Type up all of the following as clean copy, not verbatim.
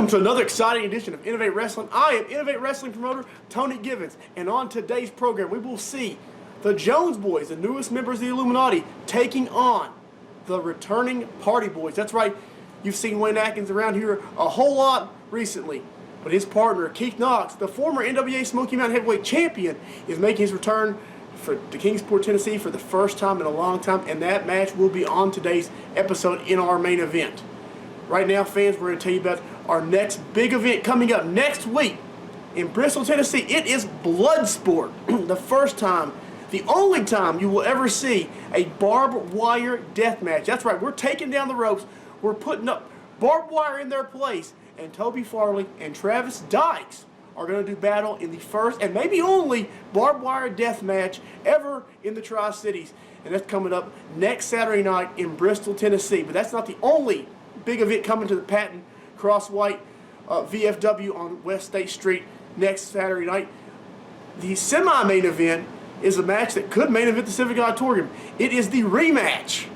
Welcome to another exciting edition of Innovate Wrestling. I am Innovate Wrestling promoter Tony Givens, and on today's program we will see the Jones Boys, the newest members of the Illuminati, taking on the returning Party Boys. That's right, you've seen Wayne Atkins around here a whole lot recently, but his partner Keith Knox, the former NWA Smoky Mountain Heavyweight Champion, is making his return to Kingsport, Tennessee for the first time in a long time, and that match will be on today's episode in our main event. Right now, fans, we're going to tell you about our next big event coming up next week in Bristol, Tennessee. It is Bloodsport. The first time, the only time you will ever see a barbed wire death match. That's right, we're taking down the ropes. We're putting up barbed wire in their place. And Toby Farley and Travis Dykes are going to do battle in the first and maybe only barbed wire death match ever in the Tri-Cities. And that's coming up next Saturday night in Bristol, Tennessee. But that's not the only big event coming to the Patton Cross-White VFW on West State Street next Saturday night. The semi-main event is a match that could main event the Civic Auditorium. It is the rematch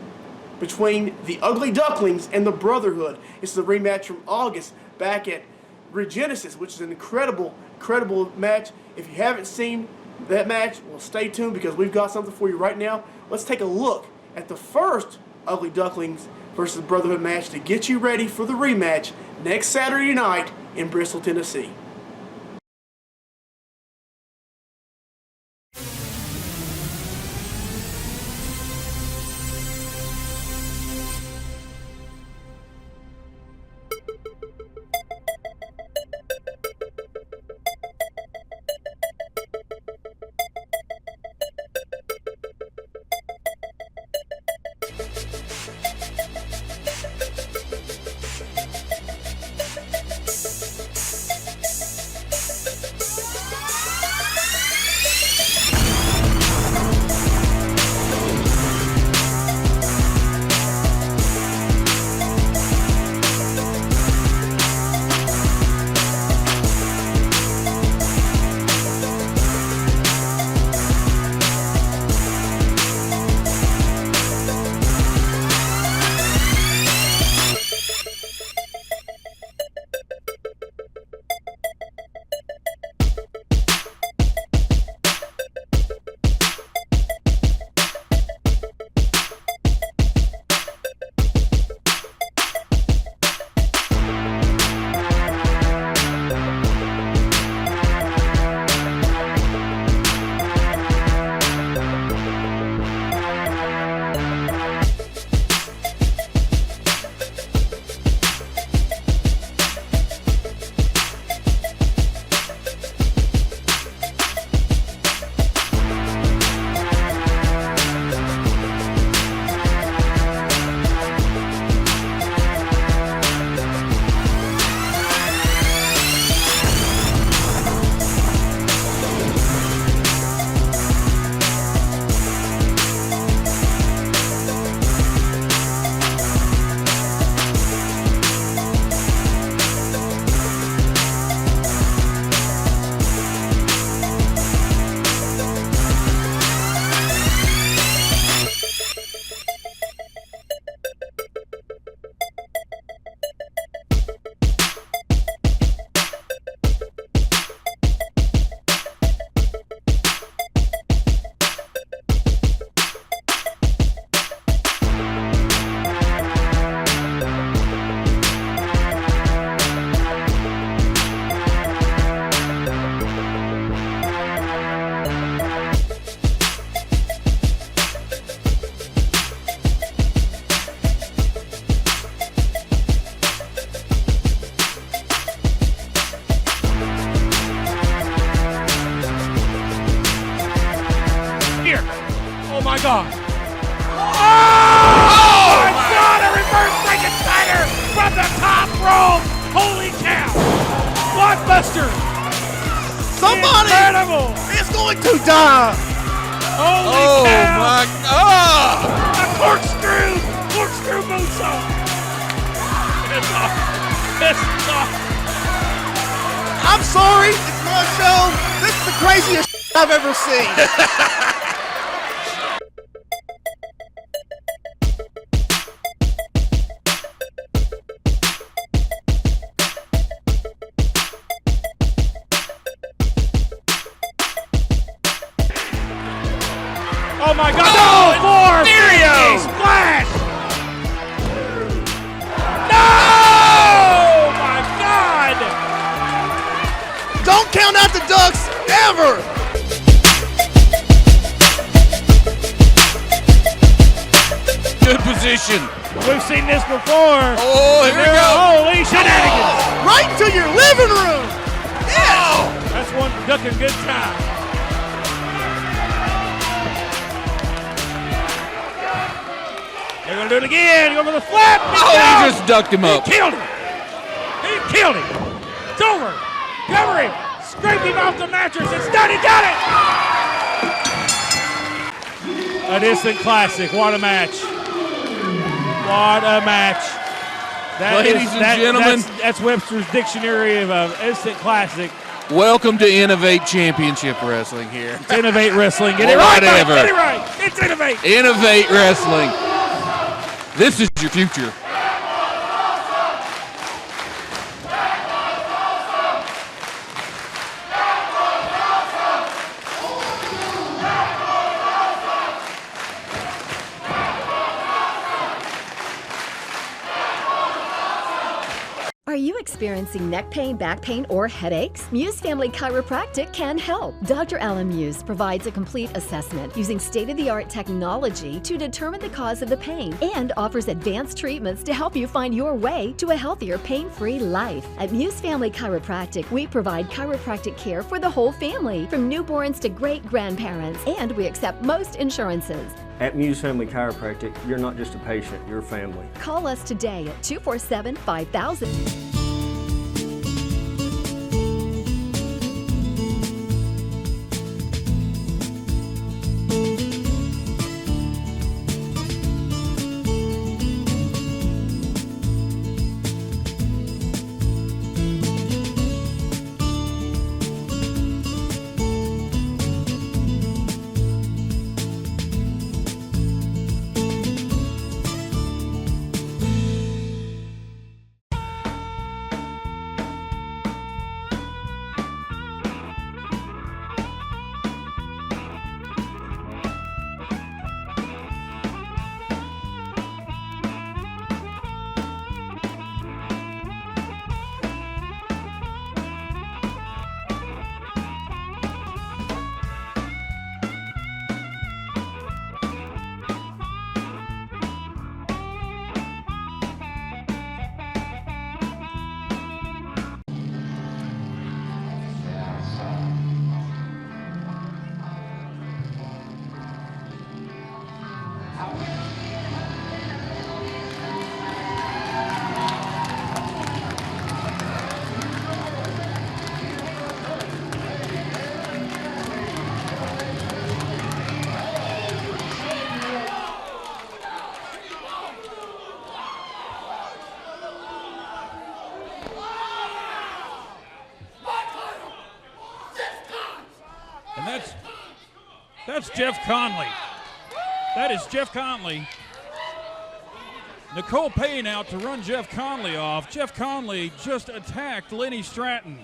between the Ugly Ducklings and the Brotherhood. It's the rematch from August back at Regenesis, which is an incredible match. If you haven't seen that match, well, stay tuned because we've got something for you right now. Let's take a look at the first Ugly Ducklings versus Brotherhood match to get you ready for the rematch next Saturday night in Bristol, Tennessee. My God. Oh my God, a reverse Frankensteiner from the top rope. Holy cow. Blockbuster. Somebody Incredible. is going to die. Holy cow. Oh my God. A corkscrew moonsault. It's off. It's off. I'm sorry, it's my show. This is the craziest I've ever seen. good position. We've seen this before. Oh, here we go. Holy shenanigans. Right to your living room. Oh! That's one ducking good time. They're going to do it again. Go for the flap. Oh, he just ducked him up. He killed him. He killed him. It's over. Cover him. Scraped him off the mattress. It's done. He got it. An instant classic. What a match. What a match. Ladies and gentlemen. That's Webster's Dictionary of instant classic. Welcome to Innovate Championship Wrestling here. It's Innovate Wrestling. Get it right, Whatever. Get it right. It's Innovate. Innovate Wrestling. This is your future. Are you experiencing neck pain, back pain, or headaches? Muse Family Chiropractic can help. Dr. Alan Muse provides a complete assessment using state-of-the-art technology to determine the cause of the pain and offers advanced treatments to help you find your way to a healthier, pain-free life. At Muse Family Chiropractic, we provide chiropractic care for the whole family, from newborns to great-grandparents, and we accept most insurances. At Muse Family Chiropractic, you're not just a patient, you're family. Call us today at 247-5000. That's Jeff Conley. That is Jeff Conley. Nicole Payne out to run Jeff Conley off. Jeff Conley just attacked Lenny Stratton.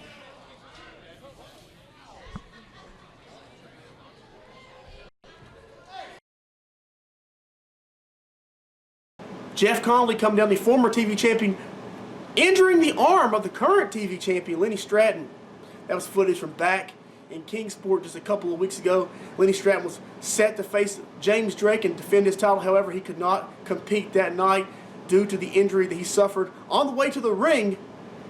Jeff Conley coming down, the former TV champion, injuring the arm of the current TV champion, Lenny Stratton. That was footage from back in Kingsport just a couple of weeks ago. Lenny Stratton was set to face James Drake and defend his title. However, he could not compete that night due to the injury that he suffered on the way to the ring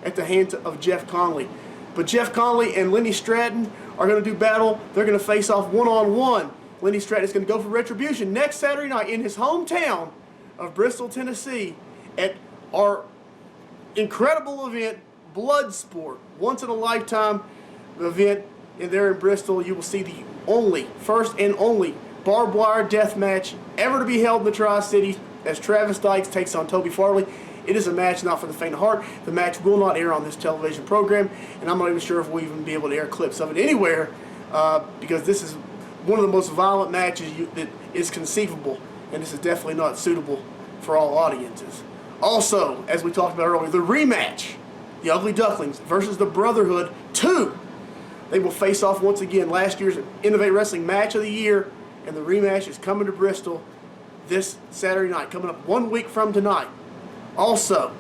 at the hands of Jeff Conley. But Jeff Conley and Lenny Stratton are going to do battle. They're going to face off one-on-one. Lenny Stratton is going to go for retribution next Saturday night in his hometown of Bristol, Tennessee, at our incredible event, Bloodsport. Once in a lifetime event. And there in Bristol, you will see the first and only barbed wire death match ever to be held in the Tri-Cities as Travis Dykes takes on Toby Farley. It is a match not for the faint of heart. The match will not air on this television program, and I'm not even sure if we'll even be able to air clips of it anywhere because this is one of the most violent matches that is conceivable, and this is definitely not suitable for all audiences. Also, as we talked about earlier, the rematch, the Ugly Ducklings versus the Brotherhood 2. They will face off once again. Last year's Innovate Wrestling Match of the Year, and the rematch is coming to Bristol this Saturday night, coming up 1 week from tonight. Also,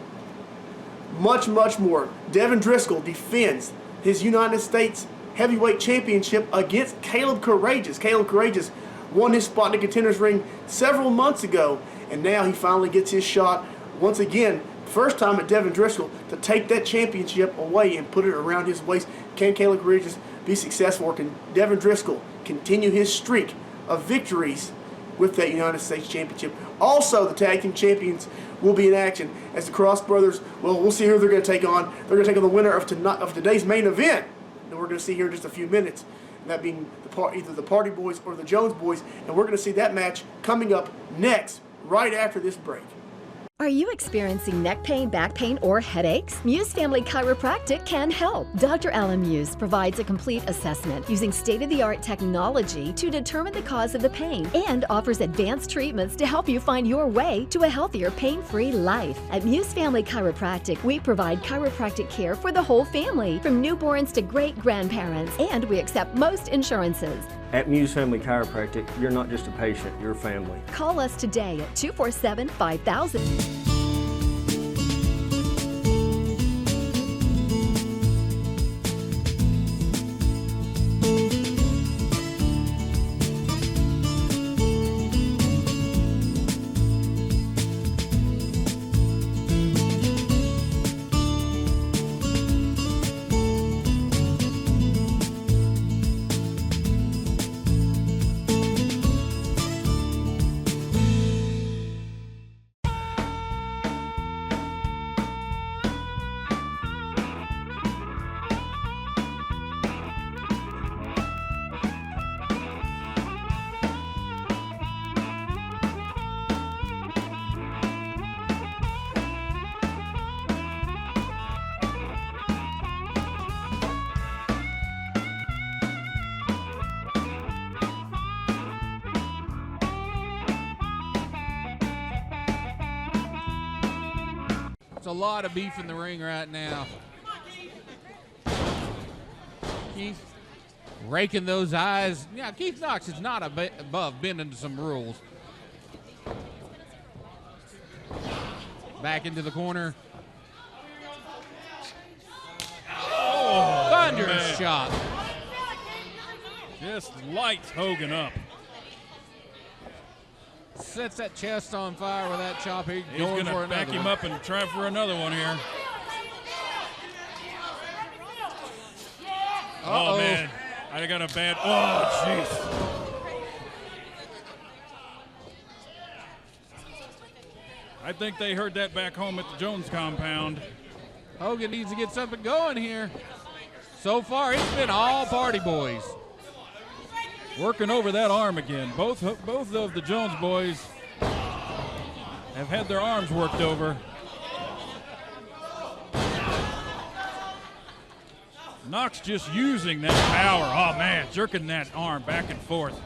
much, much more. Devin Driscoll defends his United States Heavyweight Championship against Caleb Courageous. Caleb Courageous won his spot in the contenders ring several months ago, and now he finally gets his shot once again. First time at Devin Driscoll to take that championship away and put it around his waist. Can Caleb Regis be successful, or can Devin Driscoll continue his streak of victories with that United States Championship? Also, the tag team champions will be in action as the Cross Brothers, well, we'll see who they're going to take on. They're going to take on the winner of today's main event that we're going to see here in just a few minutes. That being either the Party Boys or the Jones Boys. And we're going to see that match coming up next, right after this break. Are you experiencing neck pain, back pain, or headaches? Muse Family Chiropractic can help. Dr. Alan Muse provides a complete assessment using state-of-the-art technology to determine the cause of the pain and offers advanced treatments to help you find your way to a healthier, pain-free life. At Muse Family Chiropractic, we provide chiropractic care for the whole family, from newborns to great-grandparents, and we accept most insurances. At Muse Family Chiropractic, you're not just a patient, you're family. Call us today at 247-5000. It's a lot of beef in the ring right now. Keith raking those eyes. Yeah, Keith Knox is not above bending some rules. Back into the corner. Oh, thunderous man. shot. Just lights Hogan up. Sets that chest on fire with that chop. He's going for to back another him one. up and try for another one here. Uh-oh. Oh, man. I got a bad... Oh, jeez. I think they heard that back home at the Jones compound. Hogan needs to get something going here. So far, it's been all Party Boys. Working over that arm again. Both of the Jones boys have had their arms worked over. Knox just using that power. Oh, man, jerking that arm back and forth.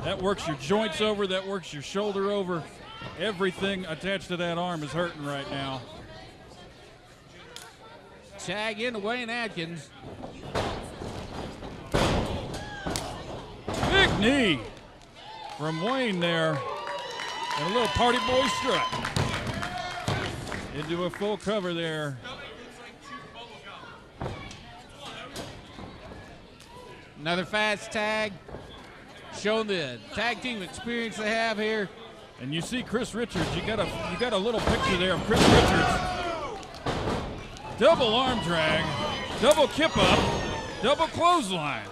That works your joints over. That works your shoulder over. Everything attached to that arm is hurting right now. Tag into Wayne Atkins. Big knee from Wayne there. And a little Party Boy strut. Into a full cover there. Another fast tag. Showing the tag team experience they have here. And you see Chris Richards. You got a little picture there of Chris Richards. Double arm drag, double kip up, double clothesline.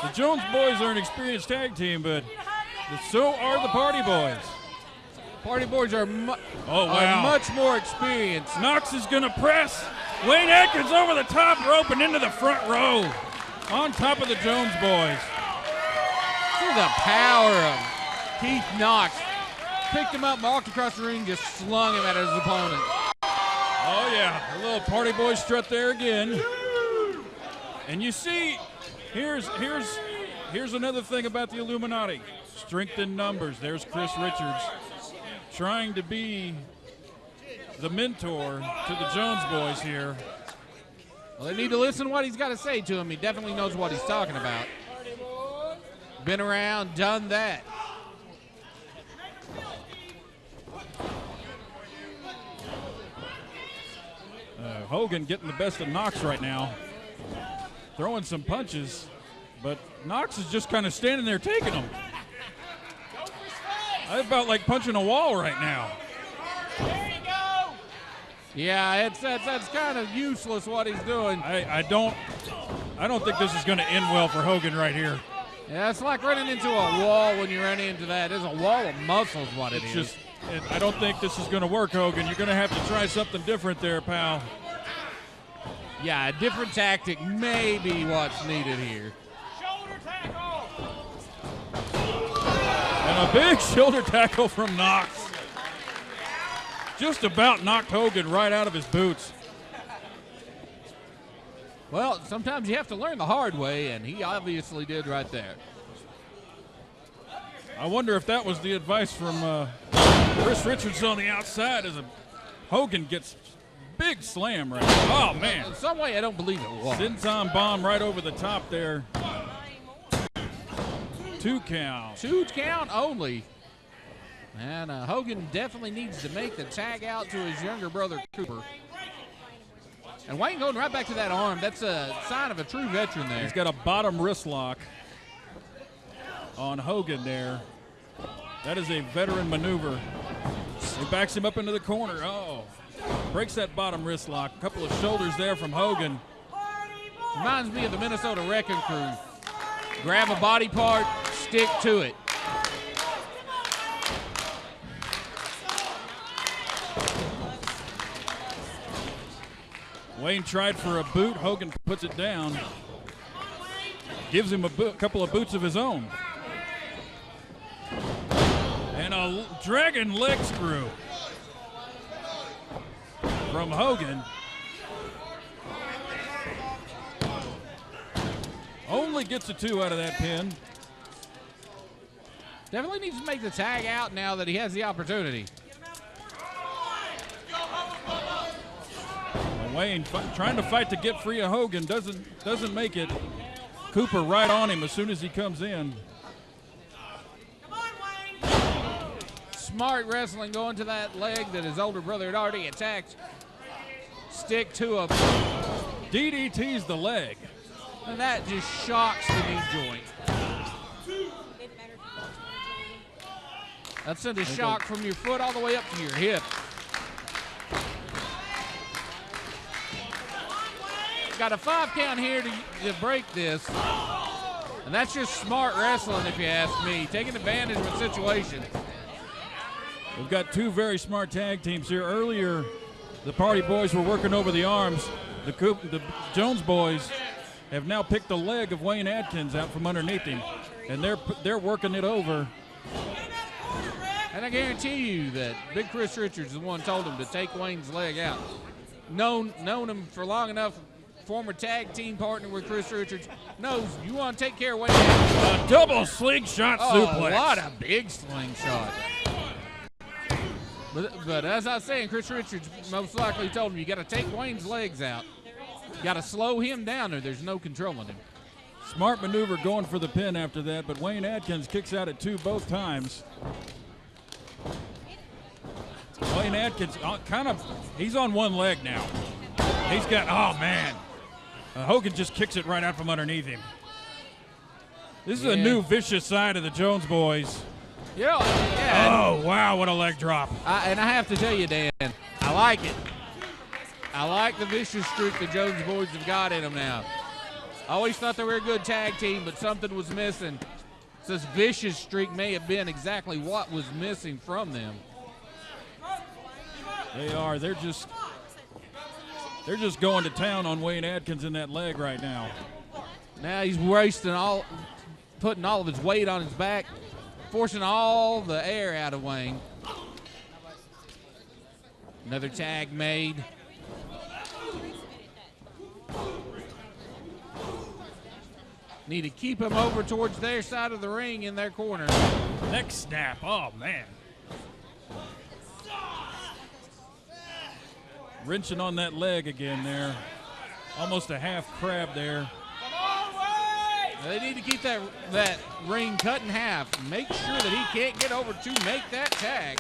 The Jones boys are an experienced tag team, but so are the Party Boys. Party Boys are, Oh, wow. are much more experienced. Knox is going to press. Wayne Atkins over the top rope and into the front row. On top of the Jones boys. See the power of Keith Knox. Picked him up, walked across the ring, just slung him at his opponent. Oh, yeah. A little Party Boy strut there again. And you see, here's another thing about the Illuminati. Strength in numbers. There's Chris Richards trying to be the mentor to the Jones boys here. Well, they need to listen to what he's got to say to him. He definitely knows what he's talking about. Been around, done that. Hogan getting the best of Knox right now. Throwing some punches, but Knox is just kind of standing there taking them. I about like punching a wall right now. Yeah, that's kind of useless what he's doing. I don't think this is going to end well for Hogan right here. Yeah, it's like running into a wall when you run into that. It's a wall of muscles, what it is. I don't think this is going to work, Hogan. You're going to have to try something different there, pal. Yeah, a different tactic may be what's needed here. Shoulder tackle. And a big shoulder tackle from Knox. Just about knocked Hogan right out of his boots. Well, sometimes you have to learn the hard way, and he obviously did right there. I wonder if that was the advice from Chris Richards on the outside as Hogan gets big slam right now. Oh, man. In some way, I don't believe it was. Senton bomb right over the top there. 2 count. 2 count only. And Hogan definitely needs to make the tag out to his younger brother, Cooper. And Wayne going right back to that arm. That's a sign of a true veteran there. He's got a bottom wrist lock on Hogan there. That is a veteran maneuver. He backs him up into the corner. Oh, breaks that bottom wrist lock. A couple of shoulders there from Hogan. Reminds me of the Minnesota Wrecking Crew. Grab a body part, stick to it. Wayne tried for a boot. Hogan puts it down. Gives him a couple of boots of his own. And a dragon leg screw from Hogan. Only gets a 2 out of that pin. Definitely needs to make the tag out now that he has the opportunity. Wayne trying to fight to get free of Hogan, doesn't make it. Cooper right on him as soon as he comes in. Smart wrestling going to that leg that his older brother had already attacked. Stick to a DDT's the leg. And that just shocks the knee joint. That sent a shock from your foot all the way up to your hip. Got a 5 count here to break this. And that's just smart wrestling, if you ask me. Taking advantage of a situation. We've got 2 very smart tag teams here. Earlier, the Party Boys were working over the arms. The Jones Boys have now picked the leg of Wayne Atkins out from underneath him, and they're working it over. And I guarantee you that Big Chris Richards is the one told him to take Wayne's leg out. Known him for long enough. Former tag team partner with Chris Richards, knows you want to take care of Wayne Atkins. A double slingshot suplex. What a big slingshot. But as I was saying, Chris Richards most likely told him you got to take Wayne's legs out. You got to slow him down or there's no controlling him. Smart maneuver going for the pin after that, but Wayne Atkins kicks out at 2 both times. Wayne Atkins he's on 1 leg now. He's got, oh man. Hogan just kicks it right out from underneath him. This is a new vicious side of the Jones Boys. Yeah. Oh, wow, what a leg drop. And I have to tell you, Dan, I like it. I like the vicious streak the Jones Boys have got in them now. I always thought they were a good tag team, but something was missing. This vicious streak may have been exactly what was missing from them. They are. They're just going to town on Wayne Atkins in that leg right now. Now he's putting all of his weight on his back, forcing all the air out of Wayne. Another tag made. Need to keep him over towards their side of the ring in their corner. Neck snap. Oh, man. Wrenching on that leg again there. Almost a half crab there. They need to keep that ring cut in half. Make sure that he can't get over to make that tag.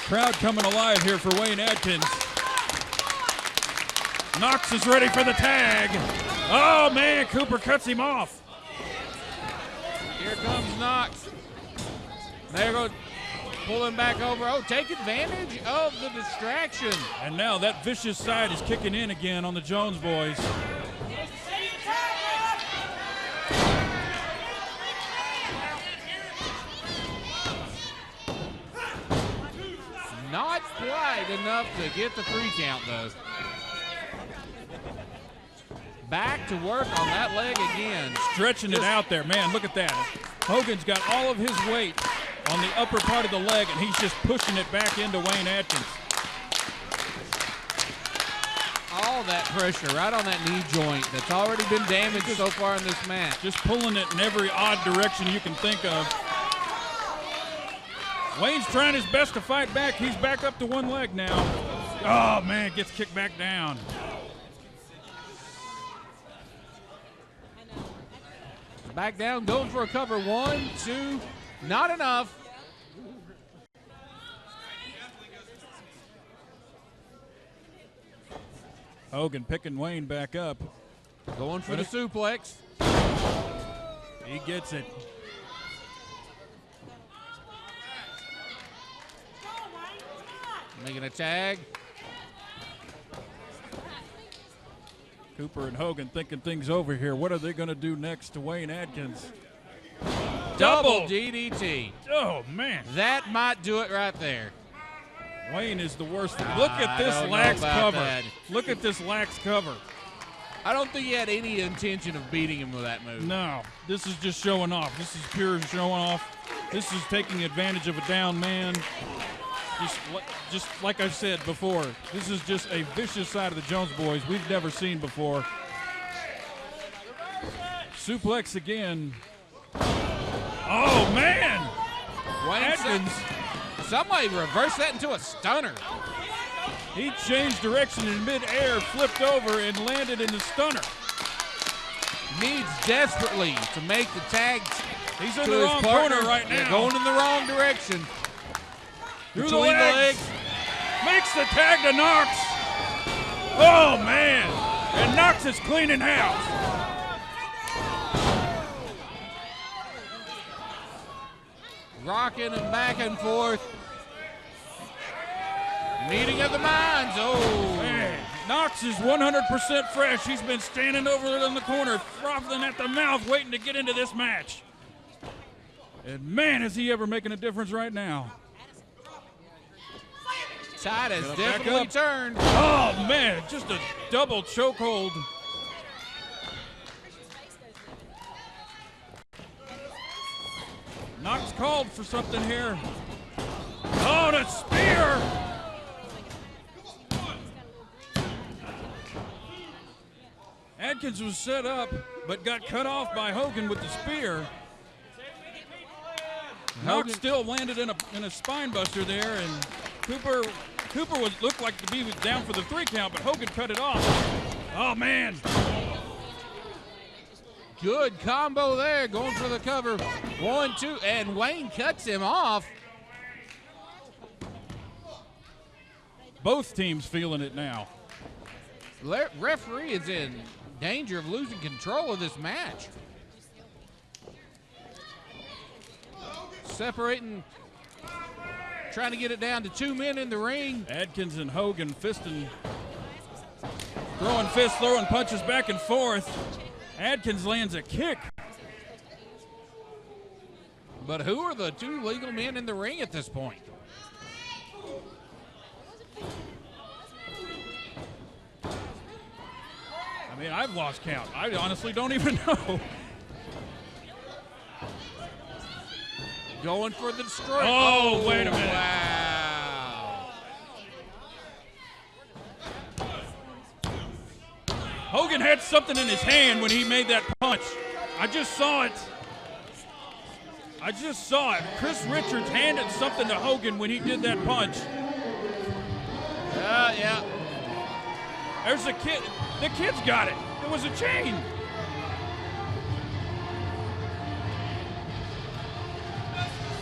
Crowd coming alive here for Wayne Adkins. Knox is ready for the tag. Oh, man, Cooper cuts him off. Here comes Knox. There goes, pulling back over. Oh, take advantage of the distraction. And now that vicious side is kicking in again on the Jones boys. Not quite enough to get the 3 count, though. Back to work on that leg again. Stretching it out there. Man, look at that. Hogan's got all of his weight on the upper part of the leg, and he's just pushing it back into Wayne Adkins. All that pressure right on that knee joint that's already been damaged so far in this match. Just pulling it in every odd direction you can think of. Wayne's trying his best to fight back. He's back up to 1 leg now. Oh, man, gets kicked back down. Back down, going for a cover. 1, 2, not enough. Hogan picking Wayne back up. Going for the suplex. He gets it. Making a tag. Cooper and Hogan thinking things over here. What are they going to do next to Wayne Adkins? Double DDT. Oh, man. That might do it right there. Wayne is the worst. Look at this lax cover. That. Look at this lax cover. I don't think he had any intention of beating him with that move. No, this is just showing off. This is pure showing off. This is taking advantage of a down man. Just like I said before, this is just a vicious side of the Jones boys we've never seen before. Suplex again. Oh, man! Wayne Adkins. Somebody reversed that into a stunner. He changed direction in midair, flipped over, and landed in the stunner. Needs desperately to make the tag. He's in the wrong corner right now. They're going in the wrong direction. Through the legs. Makes the tag to Knox. Oh, man. And Knox is cleaning house. Rocking and back and forth. Meeting of the minds. Oh. Man, Knox is 100% fresh. He's been standing over in the corner, frothing at the mouth, waiting to get into this match. And, man, is he ever making a difference right now. Tide has definitely turned. Oh, man, just a double chokehold. Knox called for something here. Oh, the spear! Adkins was set up, but got cut off by Hogan with the spear. Knox still landed in a spine buster there, and Cooper looked like to be down for the 3 count, but Hogan cut it off. Oh, man. Good combo there, going for the cover. 1, 2, and Wayne cuts him off. Both teams feeling it now. Referee is in danger of losing control of this match. Separating, trying to get it down to 2 men in the ring. Adkins and Hogan fisting, throwing fists, throwing punches back and forth. Adkins lands a kick. But who are the 2 legal men in the ring at this point? I mean, I've lost count. I honestly don't even know. Going for the destroyer. Oh, wait a minute. Wow. Hogan had something in his hand when he made that punch. I just saw it. Chris Richards handed something to Hogan when he did that punch. Yeah. There's a kid. The kid's got it. It was a chain.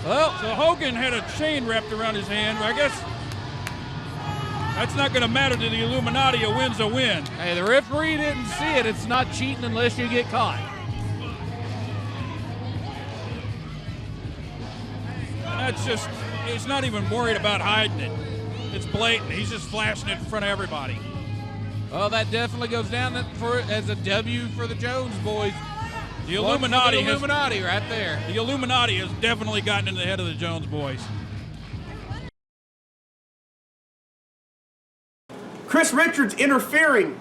Well, so Hogan had a chain wrapped around his hand. I guess That's not going to matter to the Illuminati. A win's a win. Hey, the referee didn't see it. It's not cheating unless you get caught. That's just, he's not even worried about hiding it. It's blatant. He's just flashing it in front of everybody. Well, that definitely goes down as a W for the Jones boys. The Illuminati, right there. The Illuminati has definitely gotten in the head of the Jones boys. Chris Richards interfering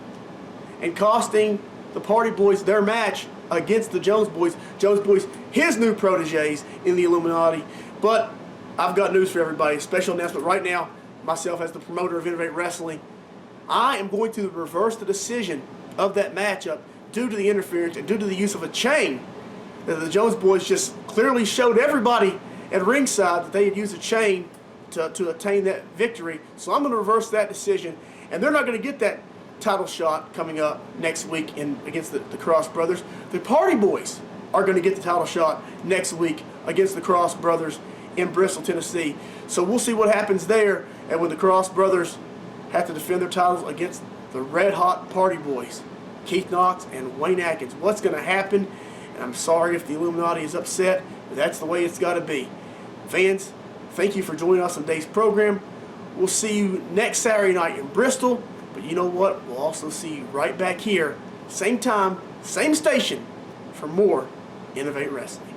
and costing the Party Boys their match against the Jones boys. Jones boys, his new proteges in the Illuminati. But I've got news for everybody. Special announcement right now. Myself as the promoter of Innovate Wrestling, I am going to reverse the decision of that matchup due to the interference and due to the use of a chain. The Jones boys just clearly showed everybody at ringside that they had used a chain to attain that victory. So I'm going to reverse that decision. And they're not going to get that title shot coming up next week against the Cross Brothers. The Party Boys are going to get the title shot next week against the Cross Brothers in Bristol, Tennessee. So we'll see what happens there, and when the Cross Brothers have to defend their titles against the red-hot Party Boys, Keith Knox and Wayne Atkins. What's going to happen? And I'm sorry if the Illuminati is upset, but that's the way it's got to be. Fans, thank you for joining us on today's program. We'll see you next Saturday night in Bristol, but you know what? We'll also see you right back here, same time, same station, for more Innovate Wrestling.